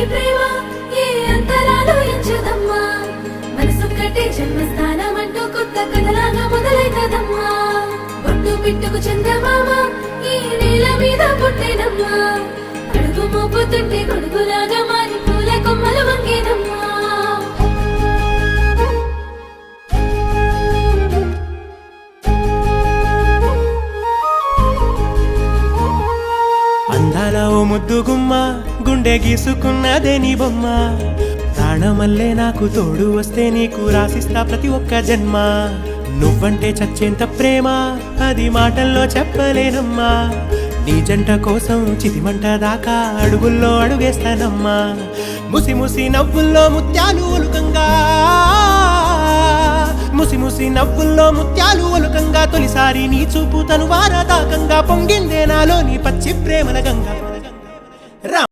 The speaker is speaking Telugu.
ప్రేమ ఏ అంతరాలు ఎంచదమ్మా మనసొక్కటే జన్మస్థానం అంటూ కొత్త కథలాగా మొదలైతదమ్మా ఒట్టు పిట్టుకు చందమామ ఈ నేల మీద పుట్టేనమ్మా అడుగు మోపుతుంటే గొడుగులాగా మారి పూల కొమ్మలు వంగేనమ్మా అందాల ఓ ముద్దు గుమ్మ గుండె గీసుకున్నదే నీ బొమ్మ ప్రాణమల్లే నాకు తోడు వస్తే నీకు రాసిస్తా ప్రతి ఒక్క జన్మ నువ్వంటే చచ్చేంత ప్రేమ అది మాటల్లో చెప్పలేనమ్మా నీ జంట కోసం చితిమంట దాకా అడుగుల్లో అడుగేస్తానమ్మా ముసి ముసి నవ్వుల్లో ముత్యాలు ఒలుకంగా ముసి ముసి నవ్వుల్లో ముత్యాలు ఒలుకంగా తొలిసారి నీ చూపు తను వారదాకంగా పొంగిందే నాలో నీ పచ్చి ప్రేమల గంగా